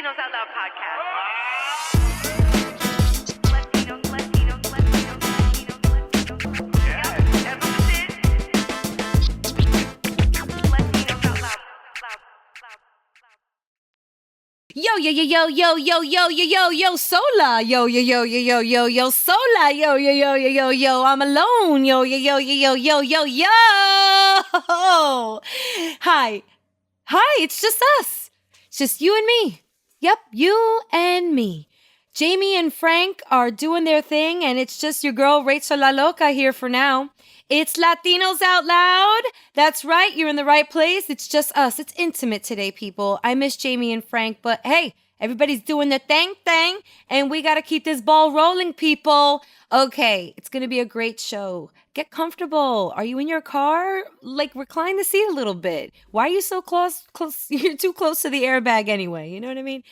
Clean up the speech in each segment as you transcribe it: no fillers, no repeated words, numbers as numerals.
Latinos Out Loud podcast. Yo, yo, yo, yo, yo, yo, yo, yo, yo, yo, sola. Yo, yo, yo, yo, yo, yo, yo, sola. Yo, yo, yo, yo, yo, yo, I'm alone. Yo, yo, yo, yo, yo, yo, yo, yo. Hi. Hi, it's just us. It's just you and me. Yep, you and me. Jamie and Frank are doing their thing, and it's just your girl Rachel La Loca here for now. It's Latinos Out Loud. That's right, you're in the right place. It's just us. It's intimate today, people. I miss Jamie and Frank, but hey, everybody's doing their thing, and we got to keep this ball rolling, people. Okay, it's going to be a great show. Get comfortable. Are you in your car? Like, recline the seat a little bit. Why are you so close? You're too close to the airbag anyway. You know what I mean?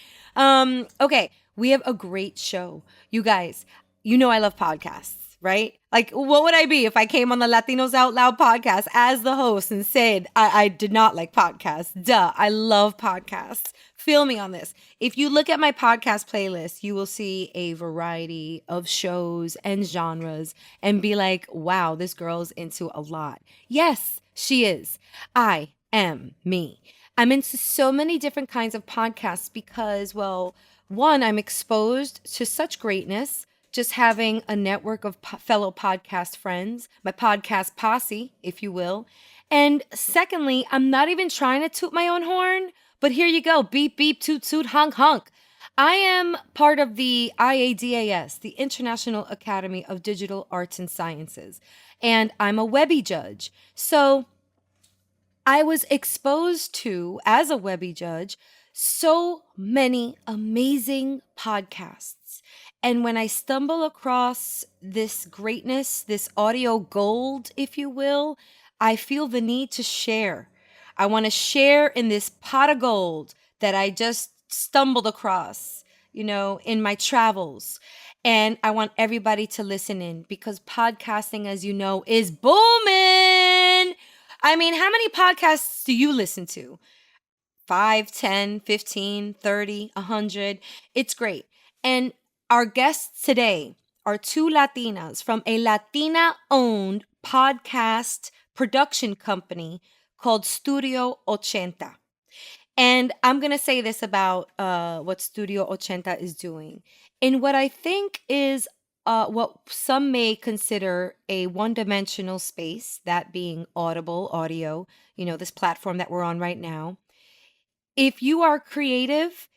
Okay, we have a great show. You guys, you know I love podcasts, right? Like, what would I be if I came on the Latinos Out Loud podcast as the host and said I did not like podcasts? Duh, I love podcasts. Feel me on this. If you look at my podcast playlist, you will see a variety of shows and genres and be like, wow, this girl's into a lot. Yes, she is. I am me. I'm into so many different kinds of podcasts because, well, one, I'm exposed to such greatness, just having a network of fellow podcast friends, my podcast posse, if you will. And secondly, I'm not even trying to toot my own horn, but here you go. Beep, beep, toot, toot, honk, honk. I am part of the IADAS, the International Academy of Digital Arts and Sciences, and I'm a Webby judge. So I was exposed to, as a Webby judge, so many amazing podcasts. And when I stumble across this greatness, this audio gold, if you will, I feel the need to share. I want to share in this pot of gold that I just stumbled across, in my travels. And I want everybody to listen in because podcasting, as you know, is booming. I mean, how many podcasts do you listen to? 5, 10, 15, 30, 100. It's great. And our guests today are two Latinas from a Latina-owned podcast production company called Studio Ochenta. And I'm going to say this about what Studio Ochenta is doing. In what I think is what some may consider a one-dimensional space, that being audible audio, this platform that we're on right now. If you are creative,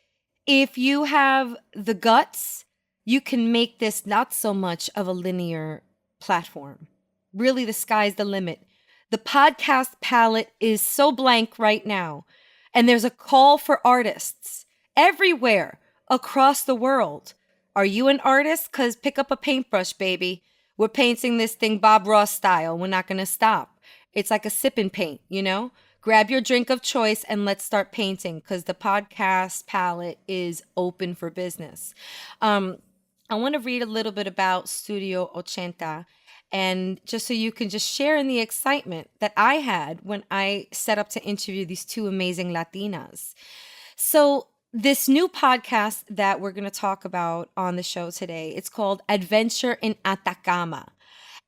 if you have the guts, you can make this not so much of a linear platform. Really, the sky's the limit. The podcast palette is so blank right now, and there's a call for artists everywhere across the world. Are you an artist? 'Cause pick up a paintbrush, baby. We're painting this thing Bob Ross style. We're not going to stop. It's like a sip and paint, Grab your drink of choice and let's start painting because the podcast palette is open for business. I want to read a little bit about Studio Ochenta, and just so you can just share in the excitement that I had when I set up to interview these two amazing Latinas. So this new podcast that we're going to talk about on the show today, it's called Adventure in Atacama.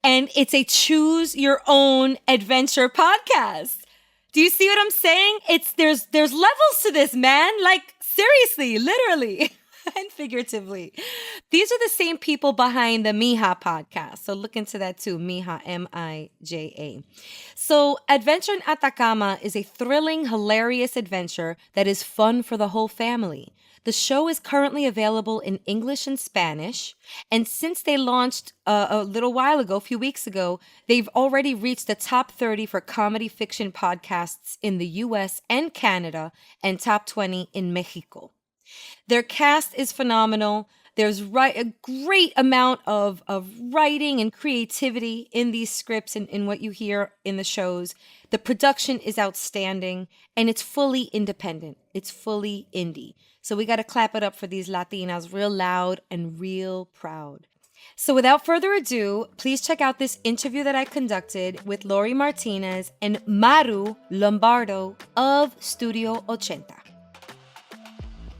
And it's a choose your own adventure podcast. Do you see what I'm saying? There's levels to this, man. Like, seriously, literally and figuratively. These are the same people behind the Mija podcast. So look into that too. Mija, M-I-J-A. So Adventure in Atacama is a thrilling, hilarious adventure that is fun for the whole family. The show is currently available in English and Spanish. And since they launched a little while ago, a few weeks ago, they've already reached the top 30 for comedy fiction podcasts in the US and Canada and top 20 in Mexico. Their cast is phenomenal. There's a great amount of writing and creativity in these scripts and in what you hear in the shows. The production is outstanding, and it's fully independent. It's fully indie. So we got to clap it up for these Latinas real loud and real proud. So without further ado, please check out this interview that I conducted with Lory Martinez and Maru Lombardo of Studio Ochenta.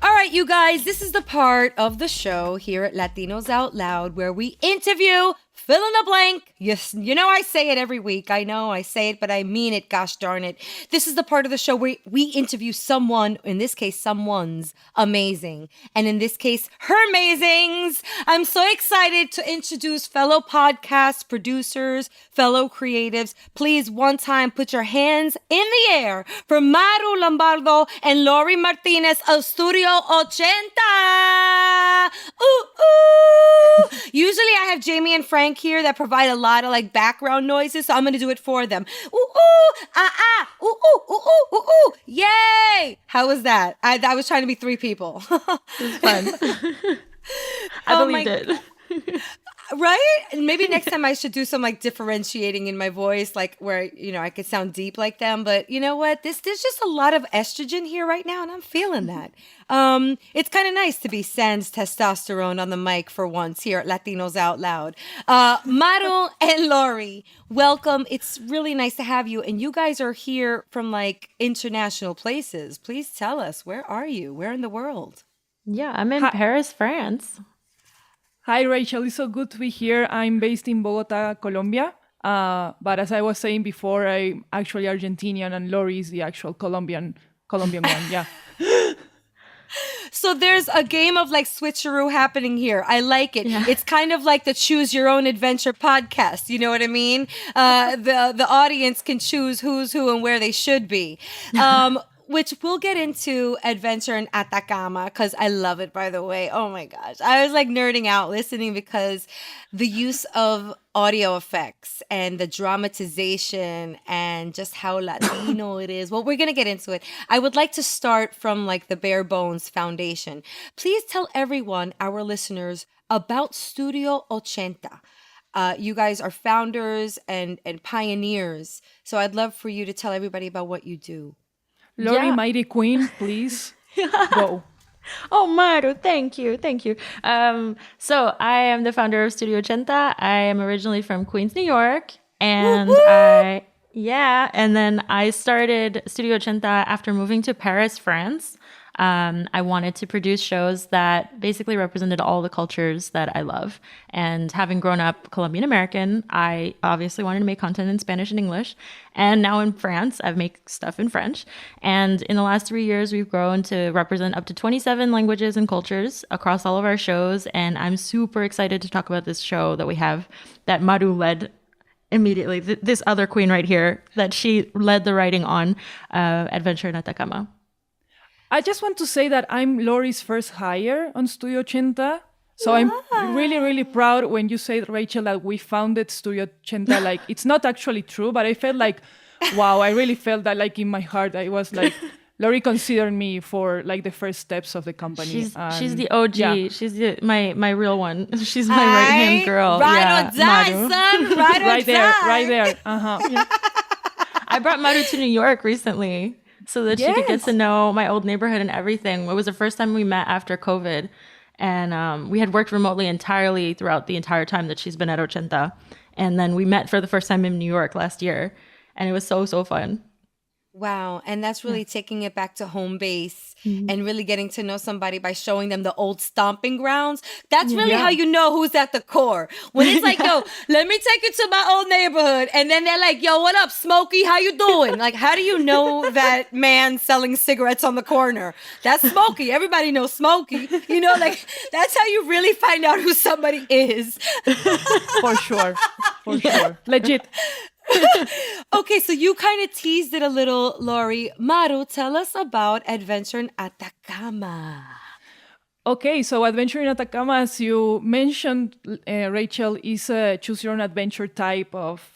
All right. right, you guys, this is the part of the show here at Latinos Out Loud where we interview fill in the blank. Yes, you know I say it every week. I know I say it, but I mean it, gosh darn it. This is the part of the show where we interview someone, in this case, someone's amazing. And in this case, her amazings. I'm so excited to introduce fellow podcast producers, fellow creatives. Please, one time, put your hands in the air for Maru Lombardo and Lory Martinez of Studio Ochenta. Ooh, ooh. Usually I have Jamie and Frank here that provide a lot of like background noises, so I'm gonna do it for them. Ooh, ooh, ah, ah, ooh, ooh, ooh, ooh, ooh, ooh. Yay! How was that? I was trying to be three people. It was fun. I believed it. Right? And maybe next time I should do some like differentiating in my voice, like where, you know, I could sound deep like them. But you know what? There's just a lot of estrogen here right now, and I'm feeling that. It's kind of nice to be sans testosterone on the mic for once here at Latinos Out Loud. Maru and Lory, welcome. It's really nice to have you. And you guys are here from like international places. Please tell us, where are you? Where in the world? Yeah, I'm in Paris, France. Hi, Rachel. It's so good to be here. I'm based in Bogota, Colombia. But as I was saying before, I'm actually Argentinian, and Lory is the actual Colombian one. Yeah. So there's a game of like switcheroo happening here. I like it. Yeah. It's kind of like the Choose Your Own Adventure podcast. You know what I mean? The audience can choose who's who and where they should be. Which we'll get into Adventure in Atacama, because I love it, by the way. Oh my gosh. I was like nerding out listening because the use of audio effects and the dramatization and just how Latino it is. Well, we're going to get into it. I would like to start from like the bare bones foundation. Please tell everyone, our listeners, about Studio Ochenta. You guys are founders and pioneers. So I'd love for you to tell everybody about what you do. Lory, Mighty Queen, please go. Oh, Maru, thank you. So I am the founder of Studio Ochenta. I am originally from Queens, New York. And and then I started Studio Ochenta after moving to Paris, France. I wanted to produce shows that basically represented all the cultures that I love. And having grown up Colombian American, I obviously wanted to make content in Spanish and English. And now in France, I make stuff in French. And in the last 3 years, we've grown to represent up to 27 languages and cultures across all of our shows. And I'm super excited to talk about this show that we have that Maru led immediately. This other queen right here, that she led the writing on Adventure in Atacama. I just want to say that I'm Lory's first hire on Studio Ochenta. So I'm really, really proud when you said, Rachel, that we founded Studio Ochenta. Like, it's not actually true, but I felt like, wow, I really felt that like in my heart. I was like, Lory considered me for like the first steps of the company. She's the OG. Yeah. She's my real one. She's my right-hand girl. Ride or die, Maru. son. Ride or die. Right there. Uh-huh. Yeah. I brought Maru to New York recently, so that she could get to know my old neighborhood and everything. It was the first time we met after COVID. And we had worked remotely entirely throughout the entire time that she's been at Ochenta. And then we met for the first time in New York last year. And it was so fun. Wow. And that's really taking it back to home base and really getting to know somebody by showing them the old stomping grounds. That's really how you know who's at the core. When it's like, yo, let me take you to my old neighborhood. And then they're like, yo, what up, Smokey? How you doing? Like, how do you know that man selling cigarettes on the corner? That's Smokey. Everybody knows Smokey. You know, like, that's how you really find out who somebody is. For sure. Legit. Okay, so you kind of teased it a little, Lory. Maru, tell us about Adventure in Atacama. Okay, so Adventure in Atacama, as you mentioned, Rachel, is a choose your own adventure type of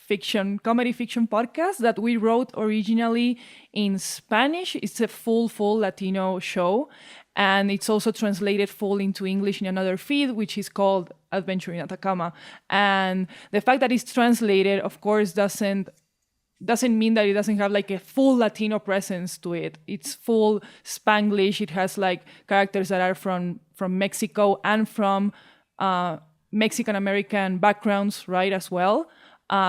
comedy fiction podcast that we wrote originally in Spanish. It's a full Latino show. And it's also translated full into English in another feed, which is called Adventure in Atacama. And the fact that it's translated, of course, doesn't mean that it doesn't have like a full Latino presence to it. It's full Spanglish. It has like characters that are from Mexico and from Mexican American backgrounds, right, as well.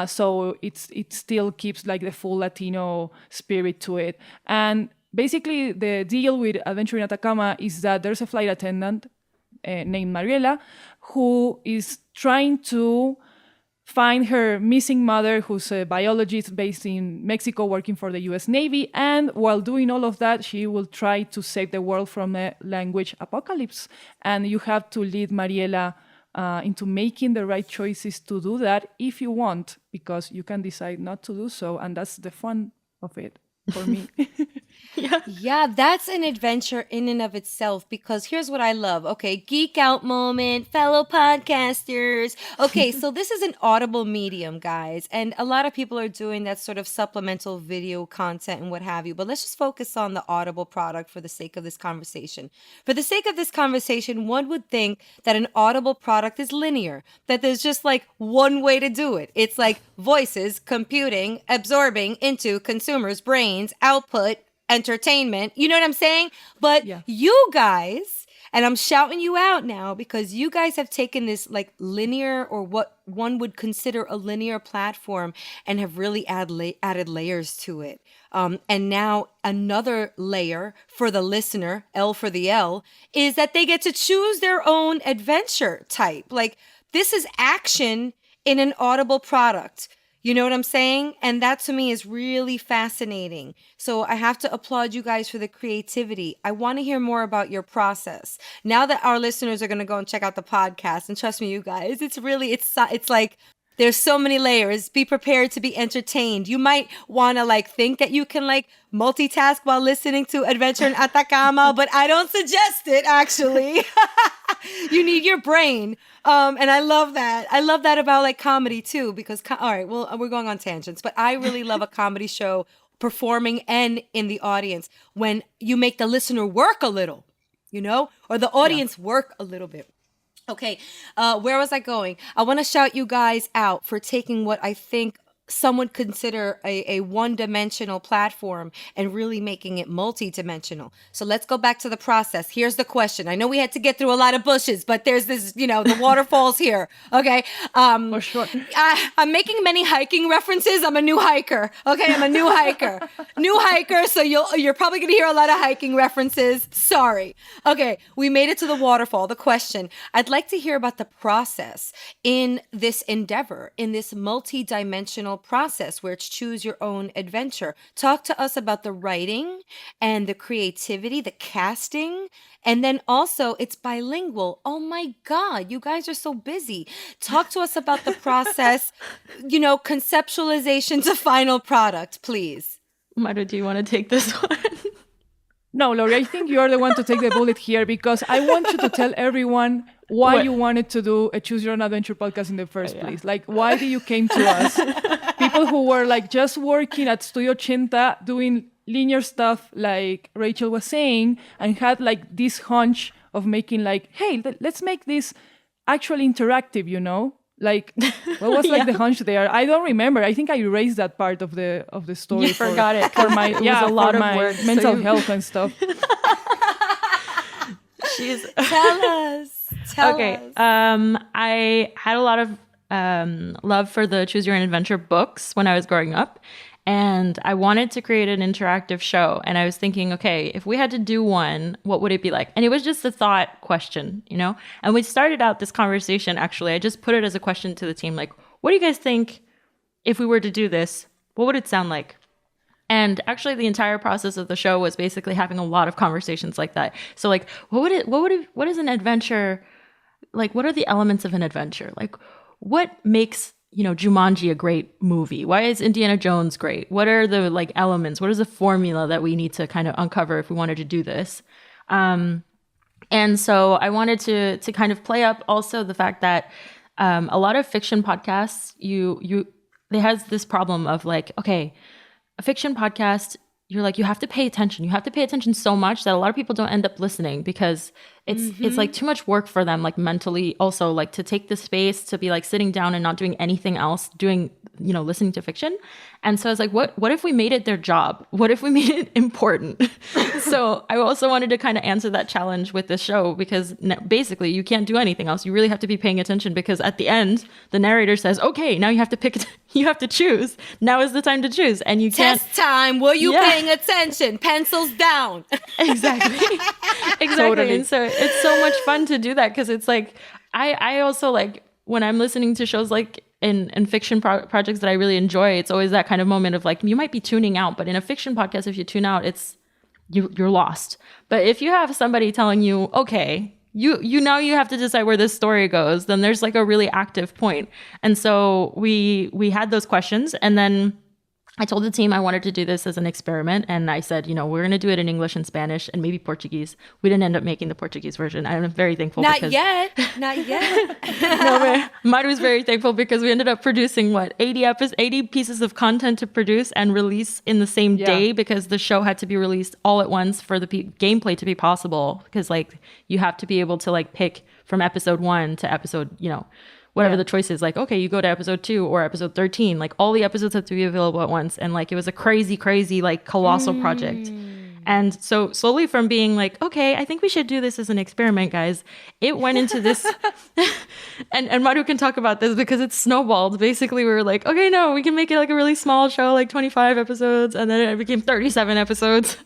So it still keeps like the full Latino spirit to it. And basically the deal with Adventure in Atacama is that there's a flight attendant named Mariela who is trying to find her missing mother, who's a biologist based in Mexico working for the US Navy. And while doing all of that, she will try to save the world from a language apocalypse. And you have to lead Mariela into making the right choices to do that if you want, because you can decide not to do so. And that's the fun of it for me. Yeah, that's an adventure in and of itself, because here's what I love. Okay, geek out moment, fellow podcasters. Okay, so this is an audible medium, guys, and a lot of people are doing that sort of supplemental video content and what have you, but let's just focus on the audible product for the sake of this conversation. For the sake of this conversation, one would think that an audible product is linear, that there's just like one way to do it. It's like voices, computing, absorbing into consumers' brains, output, entertainment. You know what I'm saying? But you guys, and I'm shouting you out now because you guys have taken this like linear, or what one would consider a linear platform, and have really added layers to it. And now another layer for the listener, L for the L, is that they get to choose their own adventure type. Like, this is action in an audible product. You know what I'm saying? And that to me is really fascinating. So I have to applaud you guys for the creativity. I want to hear more about your process. Now that our listeners are going to go and check out the podcast, and trust me, you guys, it's like there's so many layers. Be prepared to be entertained. You might want to like think that you can like multitask while listening to Adventure in Atacama, but I don't suggest it, actually. You need your brain. And I love that. I love that about like comedy too, because, all right, well, we're going on tangents, but I really love a comedy show performing and in the audience when you make the listener work a little, you know, or the audience work a little bit. Okay, where was I going? I want to shout you guys out for taking what I think some would consider a one-dimensional platform and really making it multi-dimensional. So let's go back to the process. Here's the question. I know we had to get through a lot of bushes, but there's this, you know, the waterfalls here. Okay. For sure. I'm making many hiking references. I'm a new hiker. Okay, I'm a new hiker. New hiker, so you're probably going to hear a lot of hiking references. Sorry. Okay, we made it to the waterfall. The question. I'd like to hear about the process in this endeavor, in this multi-dimensional process where it's choose your own adventure. Talk to us about the writing and the creativity, the casting, and then also it's bilingual. Oh my God, you guys are so busy. Talk to us about the process, you know, conceptualization to final product, please. Maru, do you want to take this one? No, Lory, I think you're the one to take the bullet here, because I want you to tell everyone why you wanted to do a Choose Your Own Adventure podcast in the first place. Like, why did you came to us? People who were like just working at Studio Ochenta doing linear stuff, like Rachel was saying, and had like this hunch of making like, hey, let's make this actually interactive, you know? Like, what was like the hunch there? I don't remember. I think I erased that part of the story. You forgot it for my it was a lot of my words, mental health and stuff. Tell us. I had a lot of love for the Choose Your Own Adventure books when I was growing up. And I wanted to create an interactive show. And I was thinking, okay, if we had to do one, what would it be like? And it was just a thought question, you know? And we started out this conversation, actually. I just put it as a question to the team, like, what do you guys think if we were to do this? What would it sound like? And actually, the entire process of the show was basically having a lot of conversations like that. So, like, what is an adventure? Like, what are the elements of an adventure? Like, what makes, you know, Jumanji a great movie? Why is Indiana Jones great? What are the like elements? What is the formula that we need to kind of uncover if we wanted to do this? And so I wanted to kind of play up also the fact that a lot of fiction podcasts, they has this problem of like, okay, a fiction podcast, you're like, you have to pay attention. You have to pay attention so much that a lot of people don't end up listening because it's like too much work for them, like mentally also, like to take the space to be like sitting down and not doing anything else, doing, you know, listening to fiction. And so I was like, what if we made it their job? What if we made it important? So I also wanted to kind of answer that challenge with this show, because basically you can't do anything else. You really have to be paying attention, because at the end, the narrator says, okay, now you have to pick, you have to choose. Now is the time to choose. And you can't. Test time. Were you paying attention? Pencils down. Exactly. Totally. And so it's so much fun to do that, because it's like, I also like when I'm listening to shows like in fiction projects that I really enjoy, it's always that kind of moment of like, you might be tuning out, but in a fiction podcast, if you tune out, it's you're lost. But if you have somebody telling you, okay, you know you have to decide where this story goes, then there's like a really active point. And so we had those questions, and then I told the team I wanted to do this as an experiment, and I said, you know, we're going to do it in English and Spanish and maybe Portuguese. We didn't end up making the Portuguese version. I'm very thankful. Not yet. No, but Maru's very thankful, because we ended up producing 80 pieces of content to produce and release in the same day, because the show had to be released all at once for the gameplay to be possible, because like you have to be able to like pick from episode 1 to episode, you know, whatever the choice is, like, okay, you go to episode 2 or episode 13, like all the episodes have to be available at once. And like, it was a crazy, like colossal project. And so slowly from being like, okay, I think we should do this as an experiment, guys, it went into this, and Maru can talk about this because it's snowballed. Basically, we were like, okay, no, we can make it like a really small show, like 25 episodes. And then it became 37 episodes.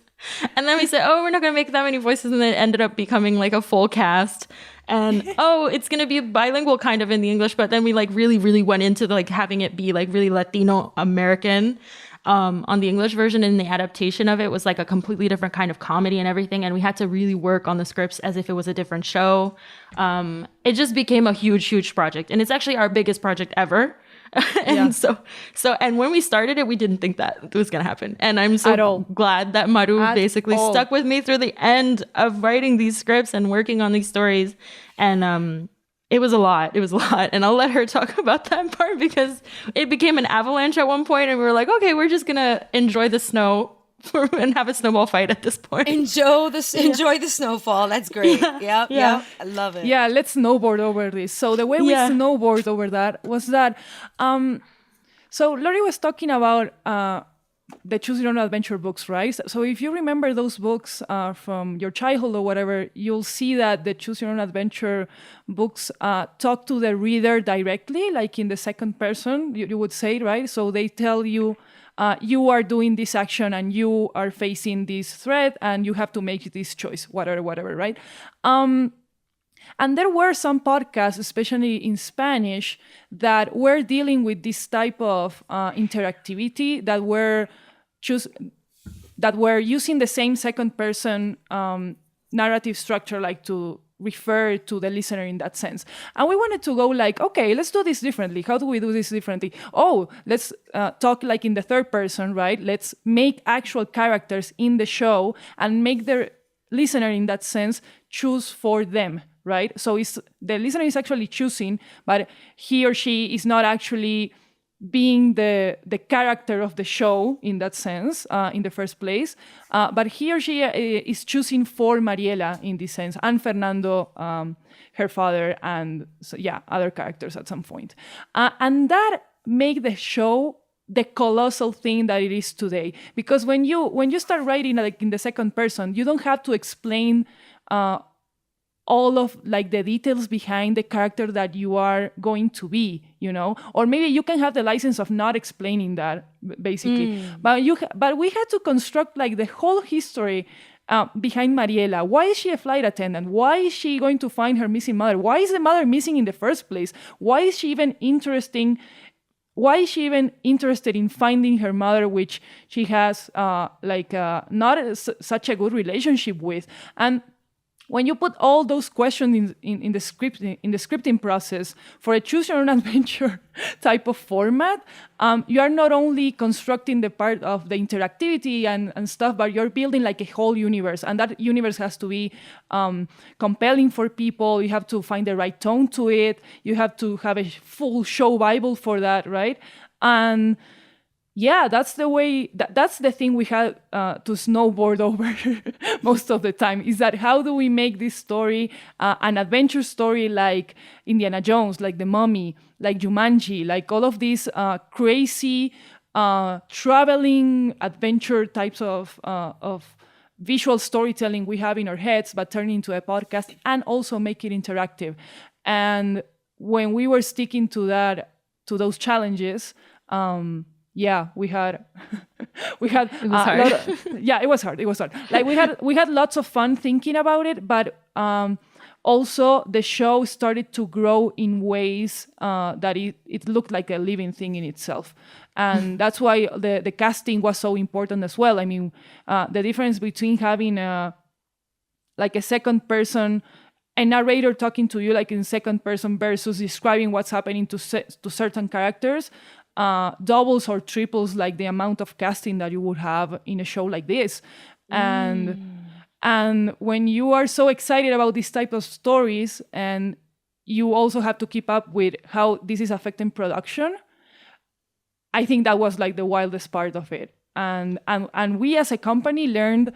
And then we said, oh, we're not going to make that many voices. And then it ended up becoming like a full cast. And it's going to be bilingual kind of in the English. But then we like really went into like having it be like really Latino American on the English version. And the adaptation of it was like a completely different kind of comedy and everything. And we had to really work on the scripts as if it was a different show. It just became a huge project. And it's actually our biggest project ever. And so and when we started it, we didn't think that it was going to happen. And I'm so glad that Maru basically stuck with me through the end of writing these scripts and working on these stories. And it was a lot. And I'll let her talk about that part, because it became an avalanche at one point, and we were like, okay, we're just going to enjoy the snow and have a snowball fight at this point. Enjoy the snowfall. That's great. Yeah. I love it. Yeah, let's snowboard over this. So the way we snowboard over that was that, so Lory was talking about the Choose Your Own Adventure books, right? So if you remember those books from your childhood or whatever, you'll see that the Choose Your Own Adventure books talk to the reader directly, like in the second person, you would say, right? So they tell you, you are doing this action and you are facing this threat and you have to make this choice, whatever, right? And there were some podcasts, especially in Spanish, that were dealing with this type of interactivity, that were using the same second person narrative structure, like to refer to the listener in that sense. And we wanted to go like, okay, let's do this differently. How do we do this differently? Oh, let's talk like in the third person, right? Let's make actual characters in the show and make the listener in that sense choose for them, right? So the listener is actually choosing, but he or she is not actually being the character of the show in that sense, in the first place. But he or she is choosing for Mariela in this sense, and Fernando, her father, and other characters at some point. And that make the show the colossal thing that it is today. Because when you start writing like in the second person, you don't have to explain all of like the details behind the character that you are going to be, you know, or maybe you can have the license of not explaining that basically. But we had to construct like the whole history behind Mariela. Why is she a flight attendant? Why is she going to find her missing mother? Why is the mother missing in the first place? Why is she even interested in finding her mother, which she has not such a good relationship with? And when you put all those questions in the scripting process for a choose your own adventure type of format, you are not only constructing the part of the interactivity and stuff, but you're building like a whole universe. And that universe has to be compelling for people. You have to find the right tone to it. You have to have a full show Bible for that, right? And yeah, that's the way, that's the thing we had to snowboard over most of the time, is that how do we make this story an adventure story like Indiana Jones, like The Mummy, like Jumanji, like all of these crazy traveling adventure types of visual storytelling we have in our heads, but turn into a podcast and also make it interactive. And when we were sticking to those challenges, yeah, we had It was hard. yeah, it was hard. Like we had lots of fun thinking about it, but also the show started to grow in ways that it looked like a living thing in itself. And that's why the casting was so important as well. I mean, the difference between having like a second person, a narrator talking to you like in second person versus describing what's happening to certain characters, doubles or triples like the amount of casting that you would have in a show like this. And when you are so excited about this type of stories, and you also have to keep up with how this is affecting production, I think that was like the wildest part of it. And we as a company learned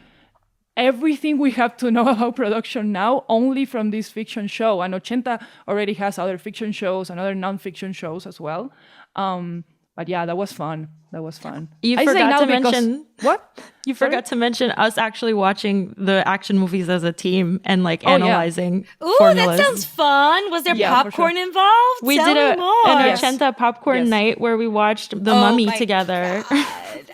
everything we have to know about production now only from this fiction show. And Ochenta already has other fiction shows and other non-fiction shows as well. But yeah, that was fun. You I say forgot now to because- mention what? You forgot to mention us actually watching the action movies as a team and like analyzing Ooh, formulas. that sounds fun. Was there Yeah, for popcorn sure. involved? We Tell did me more. an Yes. Ochenta popcorn Yes. night where we watched The Oh Mummy my together.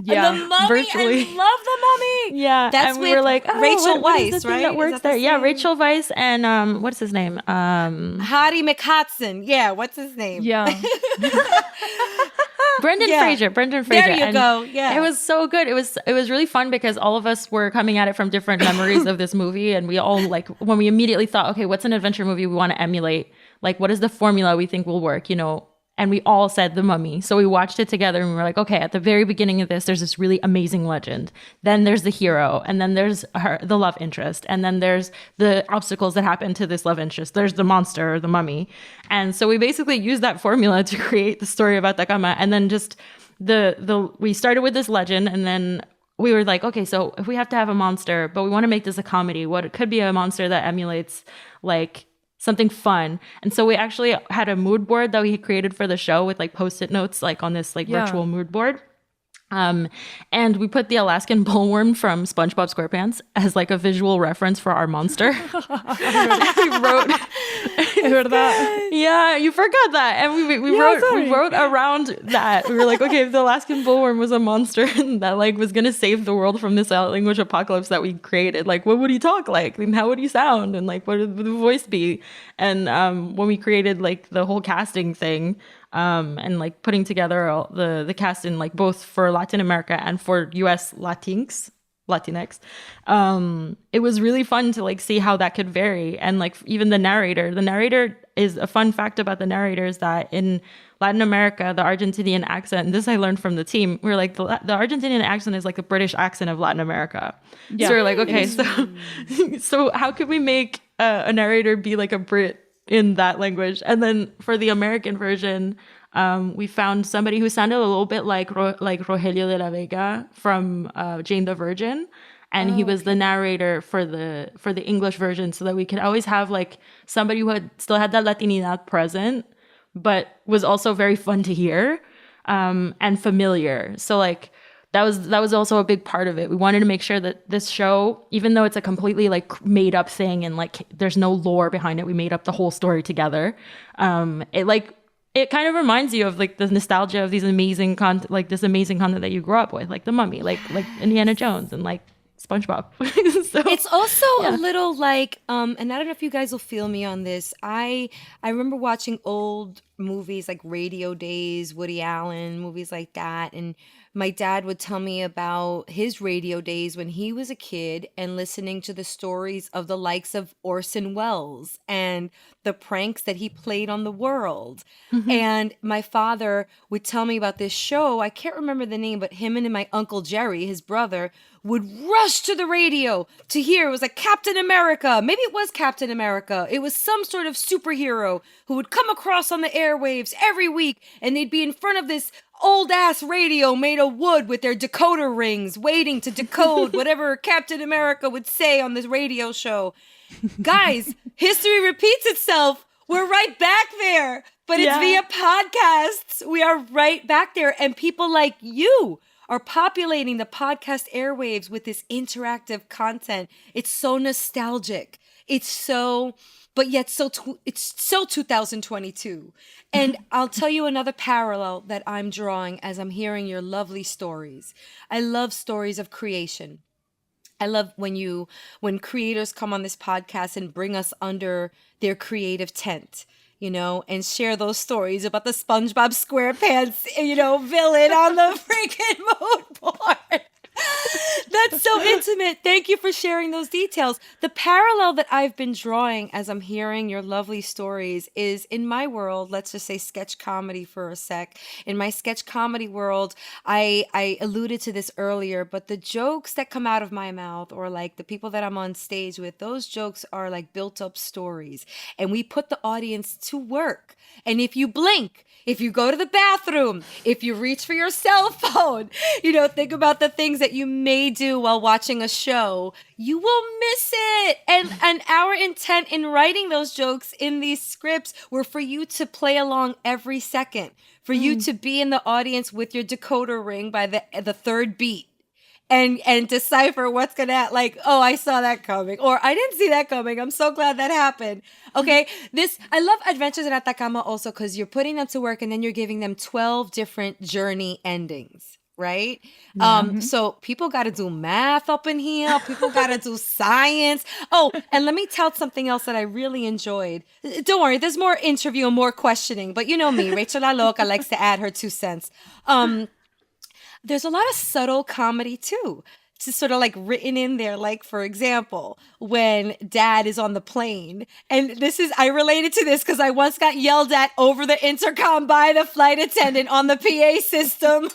Yeah, The Mummy. virtually. I love The Mummy. Yeah, That's and we with were like, oh, Rachel what is the Weisz, thing right? that Is works that the there? Yeah, same? Rachel Weisz and what's his name? Hattie McHudson. Yeah, what's his name? Yeah. Brendan Yeah. Fraser. There you And go. Yeah. it was so good. It was really fun because all of us were coming at it from different memories of this movie, and we all like when we immediately thought, okay, what's an adventure movie we want to emulate? Like, what is the formula we think will work? You know. And we all said The Mummy. So we watched it together and we were like, okay, at the very beginning of this, there's this really amazing legend. Then there's the hero. And then there's the love interest. And then there's the obstacles that happen to this love interest. There's the monster, the mummy. And so we basically used that formula to create the story of Atacama. And then just we started with this legend, and then we were like, okay, so if we have to have a monster, but we want to make this a comedy, what it could be a monster that emulates like something fun. And so we actually had a mood board that we created for the show with like post-it notes like on this like virtual mood board. And we put the Alaskan bullworm from SpongeBob SquarePants as like a visual reference for our monster. We wrote, yeah, you forgot that, and we wrote around that. We were like, okay, if the Alaskan bullworm was a monster that like was gonna save the world from this language apocalypse that we created, like what would he talk like, and how would he sound, and like what would the voice be? And when we created like the whole casting thing. And like putting together the cast in like both for Latin America and for US Latinx, it was really fun to like see how that could vary. And like even the narrator is a fun fact about the narrator is that in Latin America, the Argentinian accent, and this I learned from the team, we were like, the Argentinian accent is like the British accent of Latin America. Yeah. So we're like, okay, so how could we make a narrator be like a Brit in that language? And then for the American version, we found somebody who sounded a little bit like Rogelio de la Vega from Jane the Virgin, and he was the narrator for the English version, so that we could always have like somebody who still had that Latinidad present, but was also very fun to hear and familiar. So like that was also a big part of it. We wanted to make sure that this show, even though it's a completely like made up thing and like there's no lore behind it, we made up the whole story together. It kind of reminds you of like the nostalgia of these amazing content that you grew up with, like The Mummy, like Indiana Jones and like SpongeBob. So, it's also a little like, and I don't know if you guys will feel me on this. I remember watching old movies like Radio Days, Woody Allen, movies like that, and my dad would tell me about his radio days when he was a kid and listening to the stories of the likes of Orson Welles and the pranks that he played on the world. Mm-hmm. And my father would tell me about this show. I can't remember the name, but him and my Uncle Jerry, his brother, would rush to the radio to hear. It was like Captain America. Maybe it was Captain America. It was some sort of superhero who would come across on the airwaves every week, and they'd be in front of this old ass radio made of wood with their decoder rings waiting to decode whatever Captain America would say on this radio show. Guys, history repeats itself. We're right back there, but it's via podcasts. We are right back there, and people like you are populating the podcast airwaves with this interactive content. It's so nostalgic. It's so, but yet it's so 2022. And I'll tell you another parallel that I'm drawing as I'm hearing your lovely stories. I love stories of creation. I love when creators come on this podcast and bring us under their creative tent, you know, and share those stories about the SpongeBob SquarePants, you know, villain on the freaking mood board. That's so intimate. Thank you for sharing those details. The parallel that I've been drawing as I'm hearing your lovely stories is in my world, let's just say sketch comedy for a sec. In my sketch comedy world, I alluded to this earlier, but the jokes that come out of my mouth or like the people that I'm on stage with, those jokes are like built up stories. And we put the audience to work. And if you blink, if you go to the bathroom, if you reach for your cell phone, you know, think about the things that you may do while watching a show, you will miss it. And our intent in writing those jokes in these scripts were for you to play along every second, for you to be in the audience with your decoder ring by the third beat. And decipher what's gonna, like, oh, I saw that coming, or I didn't see that coming. I'm so glad that happened. Okay, I love Adventures in Atacama also because you're putting them to work and then you're giving them 12 different journey endings, right? So people got to do math up in here. People got to do science. Oh, and let me tell something else that I really enjoyed. Don't worry, there's more interview and more questioning, but you know me, Rachel La Loca likes to add her 2 cents. There's a lot of subtle comedy too, just sort of like written in there. Like, for example, when dad is on the plane, and I related to this because I once got yelled at over the intercom by the flight attendant on the PA system.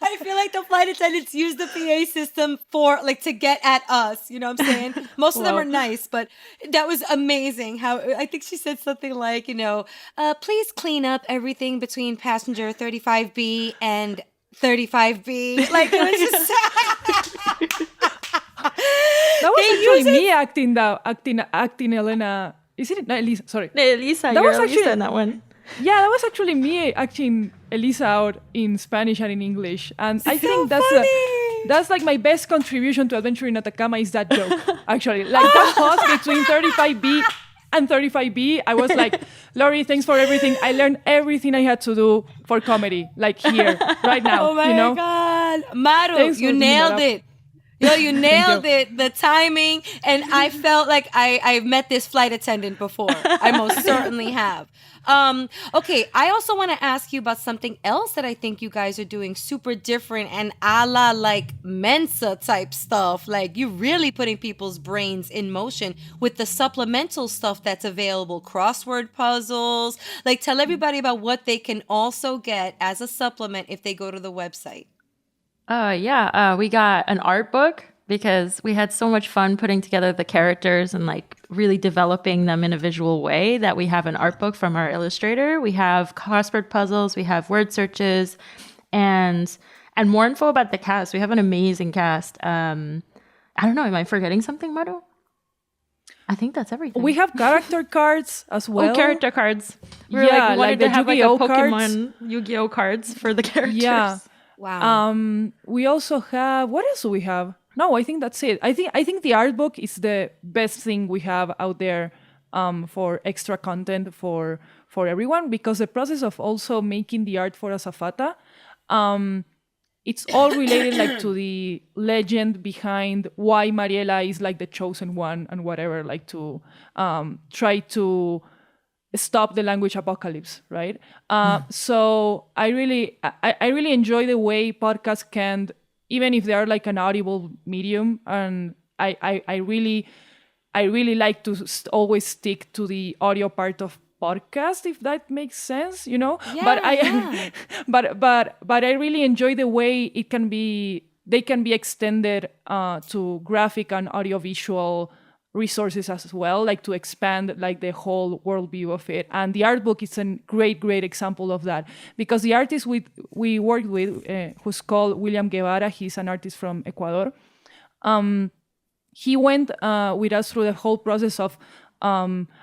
I feel like the flight attendants use the PA system for like to get at us. You know what I'm saying? Most of them are nice, but that was amazing. How I think she said something like, you know, please clean up everything between passenger 35B and 35B. Like, it was just that was actually me acting Elena. Is it no, Elisa? Sorry, Elisa. That was actually Elisa in that one. Yeah, that was actually me acting Elisa out in Spanish and in English, and I think that's like my best contribution to Adventure in Atacama is that joke. Actually, like that pause between 35B and 35B, I was like, Lory, thanks for everything. I learned everything I had to do for comedy, like here, right now. Oh my God. Maru, you nailed it. Yo, you nailed it. The timing. And I felt like I've met this flight attendant before. I most certainly have. Okay, I also want to ask you about something else that I think you guys are doing super different and a la like Mensa type stuff. Like you're really putting people's brains in motion with the supplemental stuff that's available, crossword puzzles. Like tell everybody about what they can also get as a supplement if they go to the website. We got an art book because we had so much fun putting together the characters and like really developing them in a visual way that we have an art book from our illustrator. We have crossword puzzles, we have word searches, and more info about the cast. We have an amazing cast. I don't know, am I forgetting something, Maru? I think that's everything. We have character cards as well. Oh, character cards. We wanted to have Yu-Gi-Oh like a Pokemon cards. Yu-Gi-Oh cards for the characters. Yeah. Wow. We also have, what else do we have? No, I think that's it. I think the art book is the best thing we have out there for extra content for everyone, because the process of also making the art for Azafata, it's all related like to the legend behind why Mariela is like the chosen one and whatever, like to try to stop the language apocalypse, right? So I really enjoy the way podcasts can, even if they are like an audible medium, and I really like to always stick to the audio part of podcast, if that makes sense, you know. Yeah, but I really enjoy the way they can be extended to graphic and audiovisual resources as well, like to expand like the whole worldview of it. And the art book is a great example of that, because the artist we worked with, who's called William Guevara, he's an artist from Ecuador. He went with us through the whole process of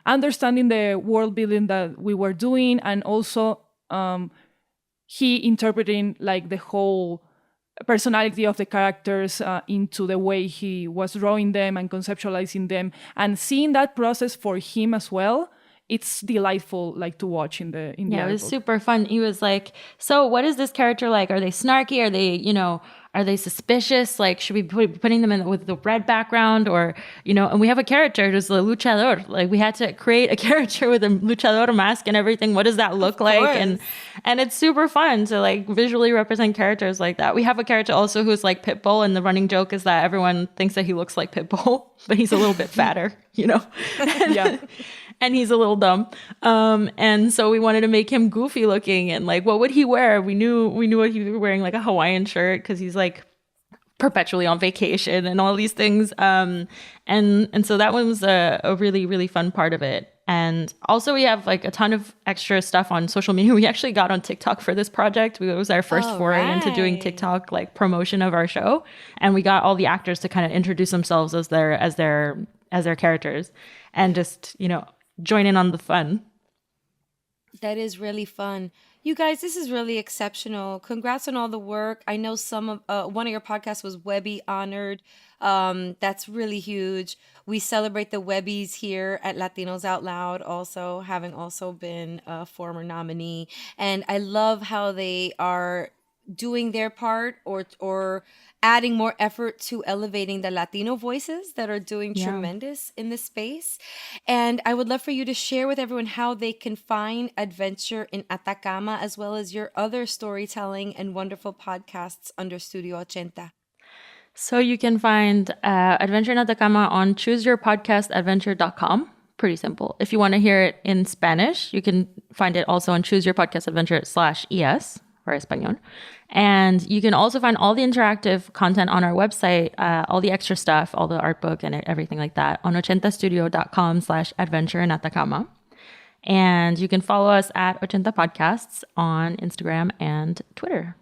understanding the world building that we were doing, and also he interpreting like the whole personality of the characters into the way he was drawing them and conceptualizing them, and seeing that process for him as well. It's delightful, like, to watch in the Yeah, it was art book. super fun. He was like, "So, what is this character like? Are they snarky? Are they, are they suspicious? Like, should we be putting them in with the red background, or, And we have a character, just a luchador. Like, we had to create a character with a luchador mask and everything. What does that look like? And it's super fun to like visually represent characters like that. We have a character also who's like Pitbull, and the running joke is that everyone thinks that he looks like Pitbull, but he's a little bit fatter, Yeah. And he's a little dumb. And so we wanted to make him goofy looking, and like, what would he wear? We knew what he was wearing, like a Hawaiian shirt, because he's like perpetually on vacation and all these things. And so that one was a really, really fun part of it. And also we have like a ton of extra stuff on social media. We actually got on TikTok for this project. It was our first foray into doing TikTok like promotion of our show. And we got all the actors to kind of introduce themselves as their characters, and just, join in on the fun. That is really fun. You guys, this is really exceptional. Congrats on all the work. I know one of your podcasts was Webby honored. That's really huge. We celebrate the Webbies here at Latinos Out Loud, also having also been a former nominee. And I love how they are doing their part, or adding more effort to elevating the Latino voices that are doing tremendous in this space. And I would love for you to share with everyone how they can find Adventure in Atacama, as well as your other storytelling and wonderful podcasts under Studio Ochenta. So you can find Adventure in Atacama on chooseyourpodcastadventure.com. Pretty simple. If you want to hear it in Spanish, you can find it also on chooseyourpodcastadventure.com/es or Espanol. And you can also find all the interactive content on our website, all the extra stuff, all the art book and everything like that on ochentastudio.com/adventure in Atacama. And you can follow us at Ochenta Podcasts on Instagram and Twitter.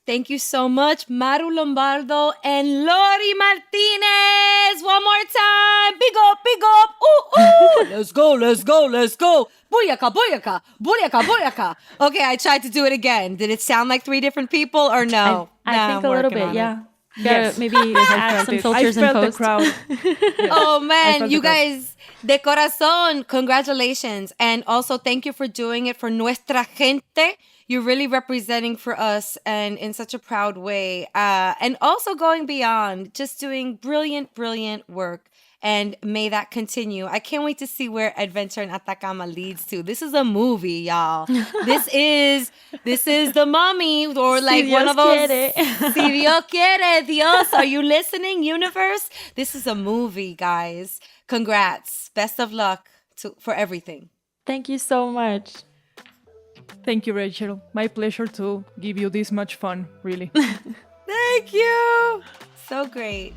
Thank you so much, Maru Lombardo and Lory Martinez. One more time. Big up, big up. Ooh, ooh. Let's go, let's go, let's go. Booyaka, booyaka, booyaka, booyaka. Okay, I tried to do it again. Did it sound like three different people or no? I think a little bit, yeah. Yes. Maybe add some filters in I felt post. the crowd. Yes. Oh man, felt you the crowd. guys, de corazón, congratulations. And also thank you for doing it for nuestra gente. You're really representing for us, and in such a proud way. And also going beyond, just doing brilliant, brilliant work. And may that continue. I can't wait to see where Adventure in Atacama leads to. This is a movie, y'all. This is the Mommy, or like Si one Dios of those. quiere. Si Dios quiere, Dios, are you listening, universe? This is a movie, guys. Congrats. Best of luck for everything. Thank you so much. Thank you, Rachel. My pleasure to give you this much fun, really. Thank you. So great.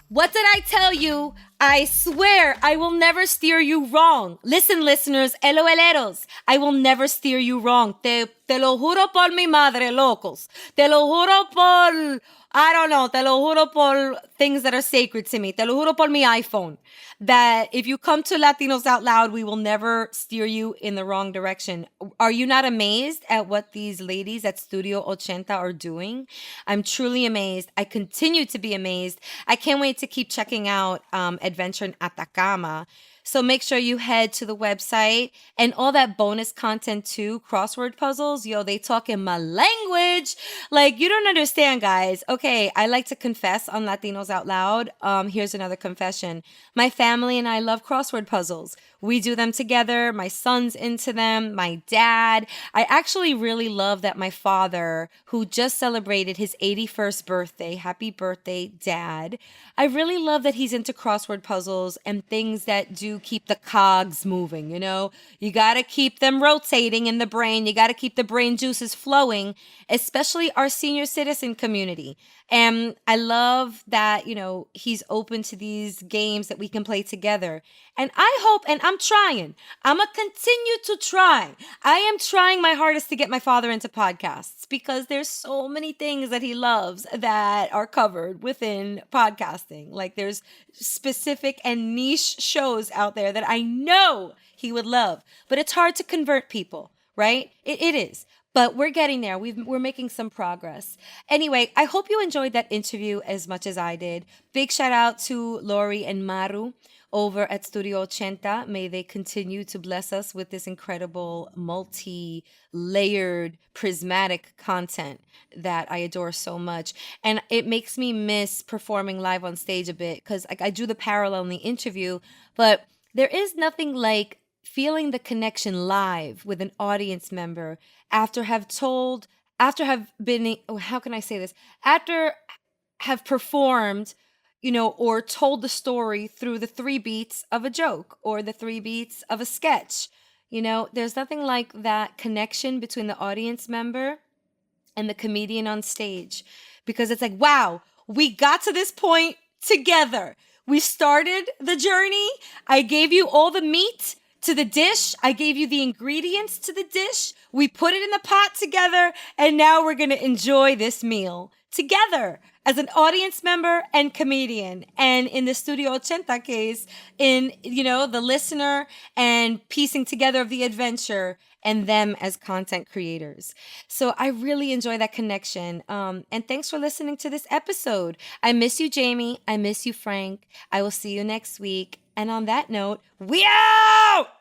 What did I tell you? I swear I will never steer you wrong. Listen, listeners, LOLeros, I will never steer you wrong. Te lo juro por mi madre, locos. Te lo juro por, I don't know, te lo juro por things that are sacred to me. Te lo juro por mi iPhone. That if you come to Latinos Out Loud, we will never steer you in the wrong direction. Are you not amazed at what these ladies at Studio Ochenta are doing? I'm truly amazed. I continue to be amazed. I can't wait to keep checking out Adventure in Atacama. So make sure you head to the website, and all that bonus content too, crossword puzzles. Yo, they talk in my language. Like, you don't understand, guys. Okay, I like to confess on Latinos Out Loud. Here's another confession. My family and I love crossword puzzles. We do them together. My son's into them. My dad. I actually really love that my father, who just celebrated his 81st birthday, happy birthday, Dad. I really love that he's into crossword puzzles and things that do keep the cogs moving, you know? You got to keep them rotating in the brain. You got to keep the brain juices flowing, especially our senior citizen community. And I love that, he's open to these games that we can play together. And I hope, and I'm trying, I'm going to continue to try. I am trying my hardest to get my father into podcasts because there's so many things that he loves that are covered within podcasting. Like there's specific and niche shows out there that I know he would love, but it's hard to convert people, right? It is. But we're getting there. We're making some progress. Anyway, I hope you enjoyed that interview as much as I did. Big shout out to Lory and Maru over at Studio Ochenta. May they continue to bless us with this incredible, multi-layered, prismatic content that I adore so much. And it makes me miss performing live on stage a bit because I do the parallel in the interview, but there is nothing like feeling the connection live with an audience member after have performed, or told the story through the 3 beats of a joke or the 3 beats of a sketch. There's nothing like that connection between the audience member and the comedian on stage, because it's like, wow, we got to this point together. We started the journey. I gave you all the meat to the dish. I gave you the ingredients to the dish. We put it in the pot together, and now we're going to enjoy this meal together as an audience member and comedian. And in the Studio Ochenta case, in, the listener and piecing together of the adventure and them as content creators. So I really enjoy that connection. And thanks for listening to this episode. I miss you, Jamie. I miss you, Frank. I will see you next week. And on that note, we out!